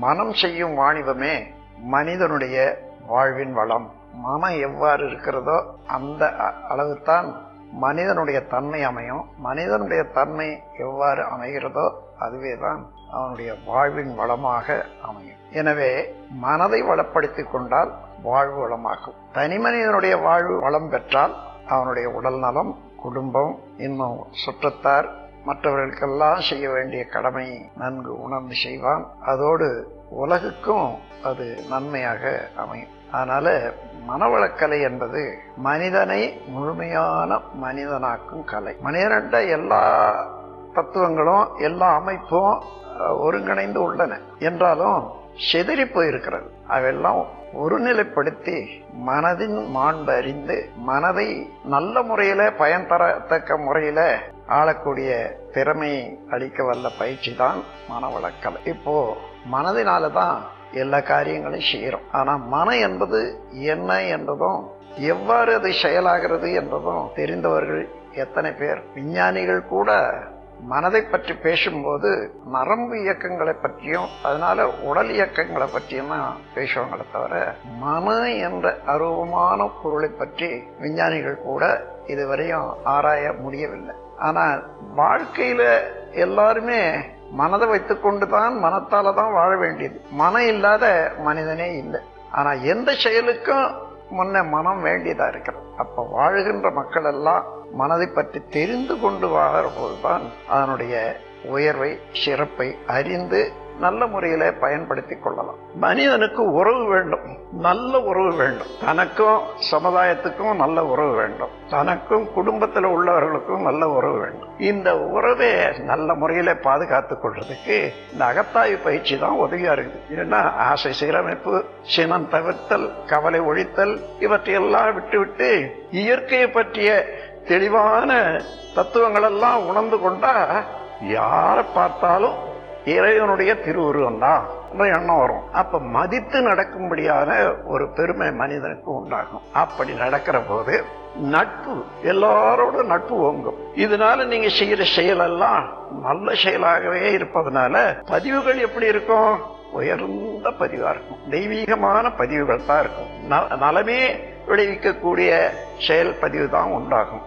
மனம் செய்யும் வாணிபமே மனிதனுடைய வாழ்வின் வளம். மனம் எவ்வாறு இருக்கிறதோ அந்த அளவுதான் மனிதனுடைய தன்மை அமையும். மனிதனுடைய தன்மை எவ்வாறு அமைகிறதோ அதுவேதான் அவனுடைய வாழ்வின் வளமாக அமையும். எனவே மனதை வளப்படுத்திக் கொண்டால் வாழ்வு வளமாகும். தனி மனிதனுடைய வாழ்வு வளம் பெற்றால் அவனுடைய உடல் நலம், குடும்பம், இன்னும் சுற்றத்தார், மற்றவர்களுக்கெல்லாம் செய்ய வேண்டிய கடமை நன்கு உணர்ந்து செய்வான். அதோடு உலகுக்கும் அது நன்மையாக அமையும். அதனால மனவளக்கலை என்பது மனிதனை முழுமையான மனிதனாக்கும் கலை. மனிதனிட எல்லா தத்துவங்களும் எல்லா அமைப்பும் ஒருங்கிணைந்து உள்ளன என்றாலும் செதறி போயிருக்கிறது. அவையெல்லாம் ஒருநிலைப்படுத்தி மனதின் மாண்பு அறிந்து மனதை நல்ல முறையில பயன் தரத்தக்க முறையில ஆளக்கூடிய திறமை அளிக்க வல்ல பயிற்சி தான் மனவளக்கலை. இப்போ மனதினாலதான் எல்லா காரியங்களையும் செய்யறோம். ஆனா மனம் என்பது என்ன என்றதும் எவ்வாறு அது செயலாகிறது என்றதும் தெரிந்தவர்கள் எத்தனை பேர்? விஞ்ஞானிகள் கூட மனதை பற்றி பேசும்போது நரம்பு இயக்கங்களை பற்றியும் அதனால உடல் இயக்கங்களை பற்றியும் தான் பேசுவாங்களே தவிர மன என்ற அருவமான பொருளை பற்றி விஞ்ஞானிகள் கூட இதுவரையும் ஆராய முடியவில்லை. ஆனா வாழ்க்கையில எல்லாருமே மனதை வைத்துக் கொண்டுதான் மனத்தால தான் வாழ வேண்டியது. மனம் இல்லாத மனிதனே இல்லை. ஆனா எந்த செயலுக்கும் முன்ன மனம் வேண்டியதா இருக்கிறது. அப்ப வாழுகின்ற மக்கள் எல்லாம் மனதை பற்றி தெரிந்து கொண்டு வாழற போதுதான் அதனுடைய உயர்வை சிறப்பை அறிந்து நல்ல முறையில பயன்படுத்திக் கொள்ளலாம். மனிதனுக்கு உறவு வேண்டும், நல்ல உறவு வேண்டும். தனக்கும் சமுதாயத்துக்கும் நல்ல உறவு வேண்டும், தனக்கும் குடும்பத்தில் உள்ளவர்களுக்கும் நல்ல உறவு வேண்டும். இந்த உறவை நல்ல முறையில பாதுகாத்துக் கொள்றதுக்கு இந்த அகத்தாய்வு பயிற்சி தான் உதவியா இருக்குது. ஏன்னா ஆசை சீரமைப்பு, சினம் தவிர்த்தல், கவலை ஒழித்தல் இவற்றையெல்லாம் விட்டு இயற்கையை பற்றிய தெளிவான தத்துவங்கள் எல்லாம் உணர்ந்து கொண்டா யாரை பார்த்தாலும் இறைவனுடைய திருவுருவம் தான் எண்ணம் வரும். அப்ப மதித்து நடக்கும்படியான ஒரு பெருமை மனிதனுக்கு உண்டாகும். அப்படி நடக்கிற போது நட்பு, எல்லாரோட நட்பு ஓங்கும். இதனால நீங்க செய்யற செயலெல்லாம் நல்ல செயலாகவே இருப்பதனால பதிவுகள் எப்படி இருக்கும்? உயர்ந்த பதிவா இருக்கும். தெய்வீகமான பதிவுகள் தான் இருக்கும். நலமே விளைவிக்கக்கூடிய செயல் பதிவு தான் உண்டாகும்.